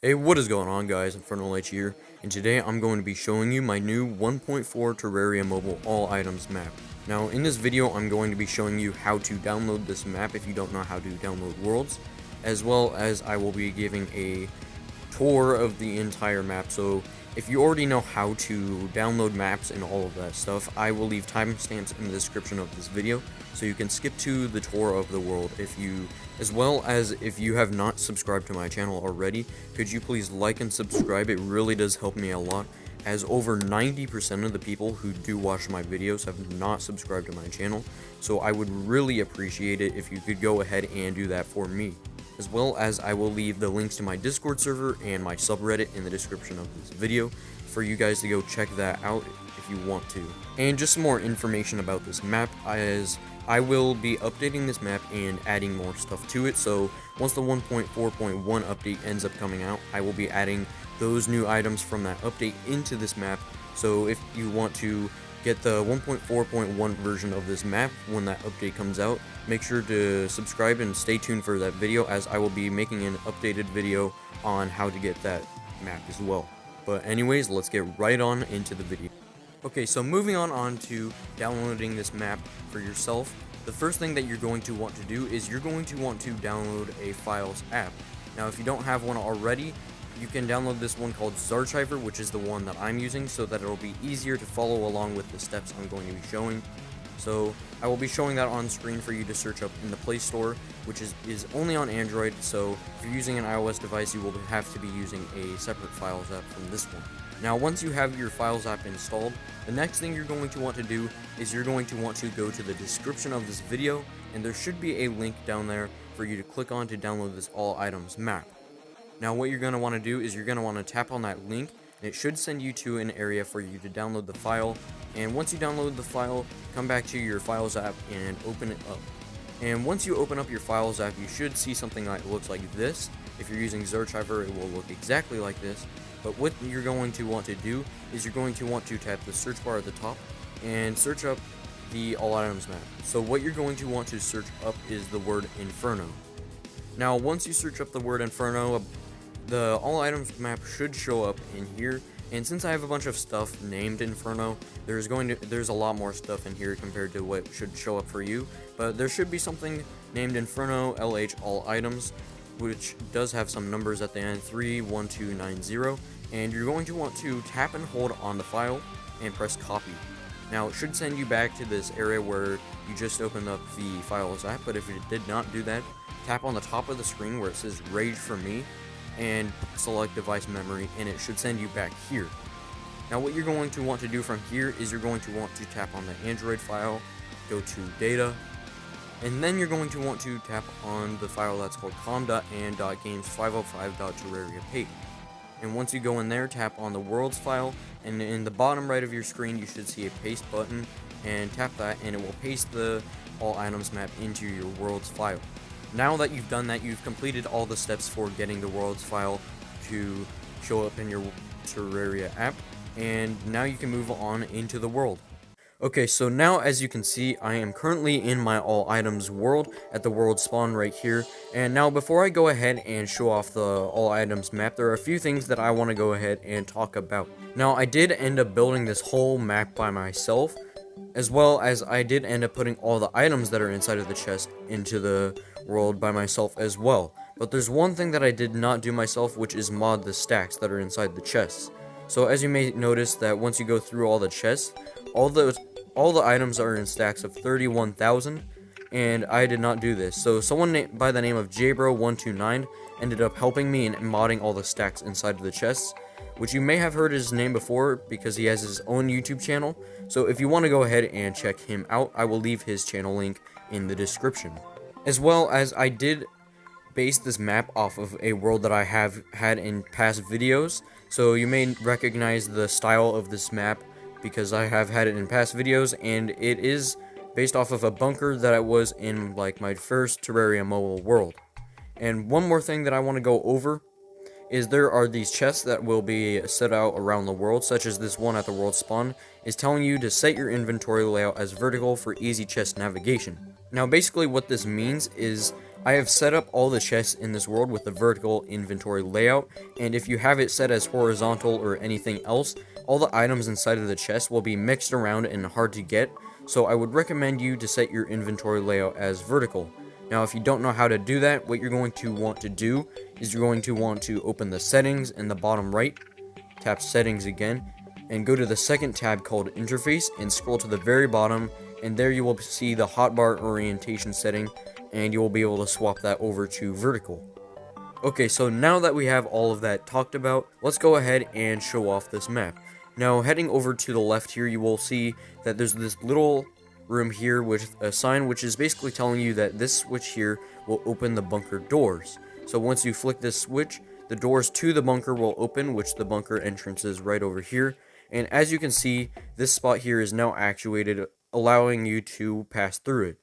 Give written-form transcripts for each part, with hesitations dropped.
Hey, what is going on, guys? Infernal H here, and today I'm going to be showing you my new 1.4 Terraria Mobile All Items map. Now, in this video, I'm going to be showing you how to download this map if you don't know how to download worlds, as well as I will be giving a tour of the entire map. So, if you already know how to download maps and all of that stuff, I will leave timestamps in the description of this video, so you can skip to the tour of the world. As well as if you have not subscribed to my channel already, could you please like and subscribe? It really does help me a lot, as over 90% of the people who do watch my videos have not subscribed to my channel, so I would really appreciate it if you could go ahead and do that for me. As well as I will leave the links to my Discord server and my subreddit in the description of this video for you guys to go check that out if you want to. And just some more information about this map, as I will be updating this map and adding more stuff to it. So once the 1.4.1 update ends up coming out, I will be adding those new items from that update into this map. So if you want to get the 1.4.1 version of this map when that update comes out, make sure to subscribe and stay tuned for that video, as I will be making an updated video on how to get that map as well. But anyways, let's get right on into the video. Okay, so moving on to downloading this map for yourself, the first thing that you're going to want to do is you're going to want to download a Files app. Now, if you don't have one already, you can download this one called Zarchiver, which is the one that I'm using, so that it'll be easier to follow along with the steps I'm going to be showing. So I will be showing that on screen for you to search up in the Play Store, which is only on Android, so if you're using an iOS device, you will have to be using a separate Files app from this one. Now, once you have your Files app installed, the next thing you're going to want to do is you're going to want to go to the description of this video, and there should be a link down there for you to click on to download this All Items map. Now, what you're going to want to do is you're going to want to tap on that link, and it should send you to an area for you to download the file. And once you download the file, come back to your Files app and open it up. And once you open up your Files app, you should see something that looks like this. If you're using Zarchiver, it will look exactly like this. But what you're going to want to do is you're going to want to tap the search bar at the top and search up the All Items map. So what you're going to want to search up is the word Inferno. Now, once you search up the word Inferno, the All Items map should show up in here. And since I have a bunch of stuff named Inferno, there's a lot more stuff in here compared to what should show up for you. But there should be something named Inferno LH All Items, which does have some numbers at the end, 31290, and you're going to want to tap and hold on the file and press copy. Now, it should send you back to this area where you just opened up the Files app, but if it did not do that, tap on the top of the screen where it says Rage for Me and select device memory, and it should send you back here. Now, what you're going to want to do from here is you're going to want to tap on the Android file, go to data, and then you're going to want to tap on the file that's called com.and.games505.terraria And once you go in there, tap on the worlds file, and in the bottom right of your screen you should see a paste button, and tap that and it will paste the All Items map into your worlds file. Now that you've done that, you've completed all the steps for getting the worlds file to show up in your Terraria app, and now you can move on into the world. Okay, so now as you can see, I am currently in my All Items world at the world spawn right here. And now before I go ahead and show off the All Items map, there are a few things that I want to go ahead and talk about. Now, I did end up building this whole map by myself, as well as I did end up putting all the items that are inside of the chest into the world by myself as well. But there's one thing that I did not do myself, which is mod the stacks that are inside the chests. So as you may notice that once you go through all the chests, all the items are in stacks of 31,000, and I did not do this. So someone by the name of jbro129 ended up helping me in modding all the stacks inside of the chests, which you may have heard his name before because he has his own YouTube channel. So if you want to go ahead and check him out, I will leave his channel link in the description. As well as I did base this map off of a world that I have had in past videos, so you may recognize the style of this map because I have had it in past videos, and it is based off of a bunker that I was in like my first Terraria mobile world. And one more thing that I want to go over is there are these chests that will be set out around the world, such as this one at the world spawn is telling you to set your inventory layout as vertical for easy chest navigation. Now basically what this means is I have set up all the chests in this world with the vertical inventory layout, and if you have it set as horizontal or anything else, all the items inside of the chest will be mixed around and hard to get, so I would recommend you to set your inventory layout as vertical. Now, if you don't know how to do that, what you're going to want to do is you're going to want to open the settings in the bottom right, tap settings again, and go to the second tab called interface and scroll to the very bottom, and there you will see the hotbar orientation setting, and you will be able to swap that over to vertical. Okay, so now that we have all of that talked about, let's go ahead and show off this map. Now, heading over to the left here, you will see that there's this little room here with a sign which is basically telling you that this switch here will open the bunker doors. So once you flick this switch, the doors to the bunker will open, which the bunker entrance is right over here. And as you can see, this spot here is now actuated, allowing you to pass through it.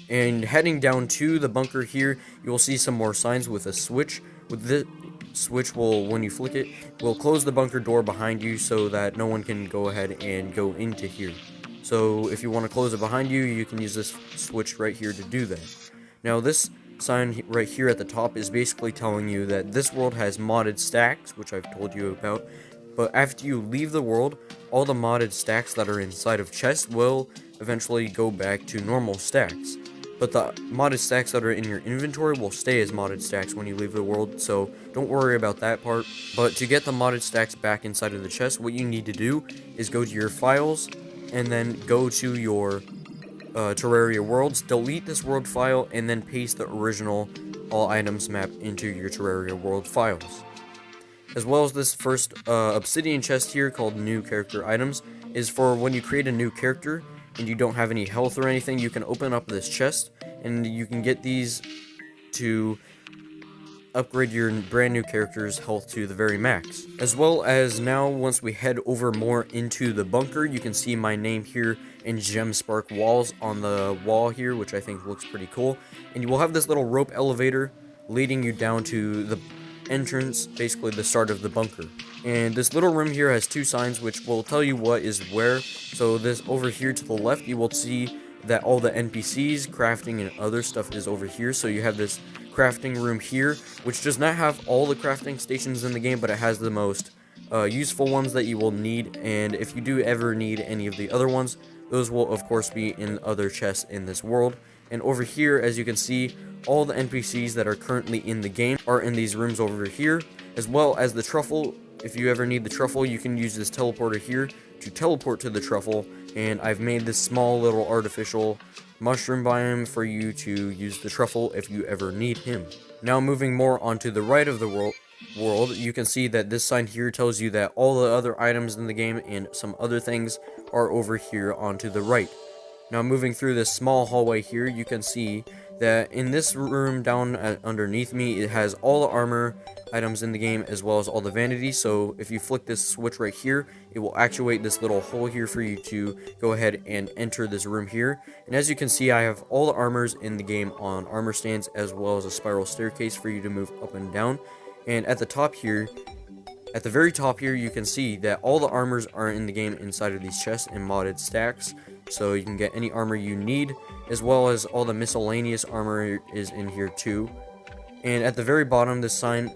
And heading down to the bunker here, you will see some more signs with a switch. With this switch will, when you flick it, will close the bunker door behind you so that no one can go ahead and go into here. So if you want to close it behind you, you can use this switch right here to do that. Now this sign right here at the top is basically telling you that this world has modded stacks, which I've told you about. But after you leave the world, all the modded stacks that are inside of chests will eventually go back to normal stacks. But the modded stacks that are in your inventory will stay as modded stacks when you leave the world, so don't worry about that part. But to get the modded stacks back inside of the chest, what you need to do is go to your files, and then go to your Terraria worlds, delete this world file, and then paste the original all items map into your Terraria world files. As well as this first obsidian chest here called new character items is for when you create a new character and you don't have any health or anything, you can open up this chest and you can get these to upgrade your brand new character's health to the very max. As well as now, once we head over more into the bunker, you can see my name here in gem spark walls on the wall here, which I think looks pretty cool. And you will have this little rope elevator leading you down to the entrance, basically the start of the bunker. And this little room here has two signs which will tell you what is where. So this over here to the left, you will see that all the NPCs, crafting, and other stuff is over here. So you have this crafting room here, which does not have all the crafting stations in the game, but it has the most useful ones that you will need. And if you do ever need any of the other ones, those will of course be in other chests in this world. And over here, as you can see, all the NPCs that are currently in the game are in these rooms over here, as well as the truffle. If you ever need the truffle, you can use this teleporter here to teleport to the truffle, and I've made this small little artificial mushroom biome for you to use the truffle if you ever need him. Now moving more onto the right of the world, you can see that this sign here tells you that all the other items in the game and some other things are over here onto the right. Now moving through this small hallway here, you can see that in this room down underneath me, it has all the armor items in the game as well as all the vanity. So if you flick this switch right here, it will actuate this little hole here for you to go ahead and enter this room here. And as you can see, I have all the armors in the game on armor stands as well as a spiral staircase for you to move up and down. And at the top here, at the very top here, you can see that all the armors are in the game inside of these chests in modded stacks. So you can get any armor you need, as well as all the miscellaneous armor is in here too. And at the very bottom, this sign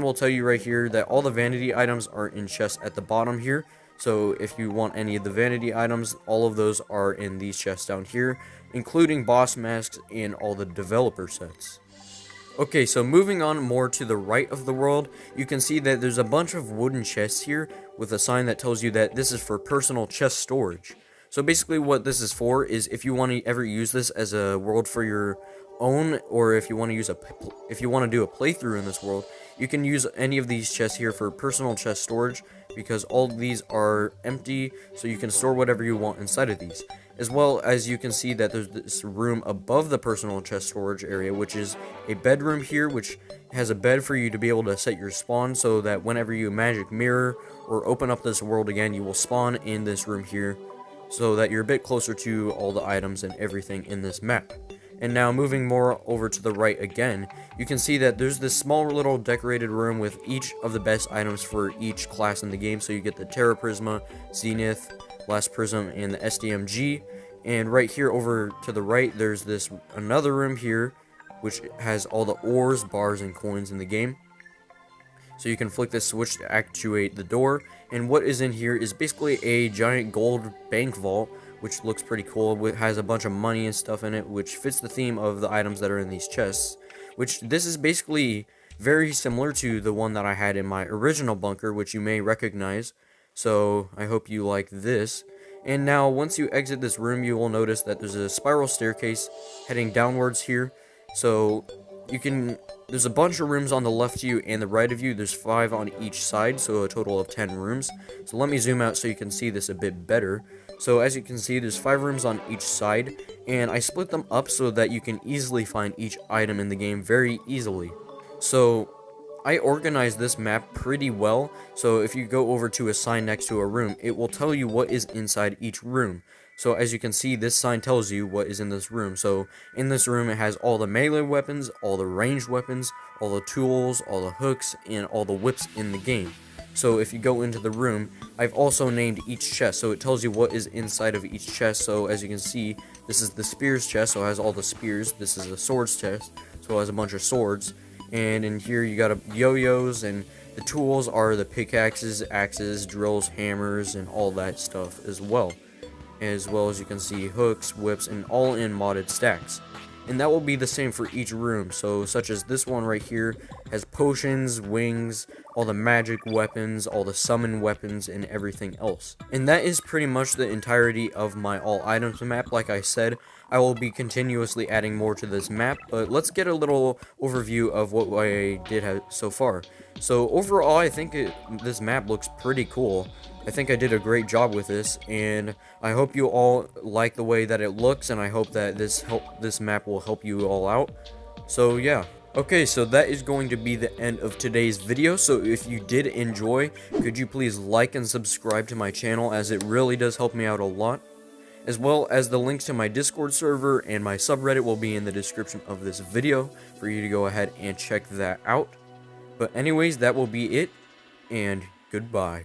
will tell you right here that all the vanity items are in chests at the bottom here. So if you want any of the vanity items, all of those are in these chests down here, including boss masks and all the developer sets. Okay, so moving on more to the right of the world, you can see that there's a bunch of wooden chests here with a sign that tells you that this is for personal chest storage. So basically what this is for is if you want to ever use this as a world for your own, or if you want to use if you want to do a playthrough in this world, you can use any of these chests here for personal chest storage, because all of these are empty, so you can store whatever you want inside of these. As well as you can see that there's this room above the personal chest storage area, which is a bedroom here, which has a bed for you to be able to set your spawn, so that whenever you magic mirror or open up this world again, you will spawn in this room here, so that you're a bit closer to all the items and everything in this map. And now moving more over to the right again, you can see that there's this small little decorated room with each of the best items for each class in the game. So you get the Terra Prisma, Zenith, Blast Prism, and the SDMG. And right here over to the right, there's this another room here which has all the ores, bars, and coins in the game. So you can flick this switch to actuate the door, and what is in here is basically a giant gold bank vault, which looks pretty cool. It has a bunch of money and stuff in it, which fits the theme of the items that are in these chests, which this is basically very similar to the one that I had in my original bunker, which you may recognize. So I hope you like this. And now once you exit this room, you will notice that there's a spiral staircase heading downwards here. So there's a bunch of rooms on the left of you and the right of you. There's 5 on each side, so a total of 10 rooms. So let me zoom out so you can see this a bit better. So as you can see, there's 5 rooms on each side, and I split them up so that you can easily find each item in the game very easily. So I organized this map pretty well, so if you go over to a sign next to a room, it will tell you what is inside each room. So as you can see, this sign tells you what is in this room. So in this room, it has all the melee weapons, all the ranged weapons, all the tools, all the hooks, and all the whips in the game. So if you go into the room, I've also named each chest, so it tells you what is inside of each chest. So as you can see, this is the spears chest, so it has all the spears. This is the swords chest, so it has a bunch of swords. And in here you got yo-yos, and the tools are the pickaxes, axes, drills, hammers, and all that stuff as well. As well as you can see hooks, whips, and all in modded stacks. And that will be the same for each room, so such as this one right here has potions, wings, all the magic weapons, all the summon weapons, and everything else. And that is pretty much the entirety of my all items map. Like I said, I will be continuously adding more to this map, but let's get a little overview of what I did have so far. So overall, I think this map looks pretty cool. I think I did a great job with this, and I hope you all like the way that it looks, and I hope that this map will help you all out. So yeah. Okay, so that is going to be the end of today's video. So if you did enjoy, could you please like and subscribe to my channel, as it really does help me out a lot. As well as the links to my Discord server and my subreddit will be in the description of this video for you to go ahead and check that out. But anyways, that will be it, and goodbye.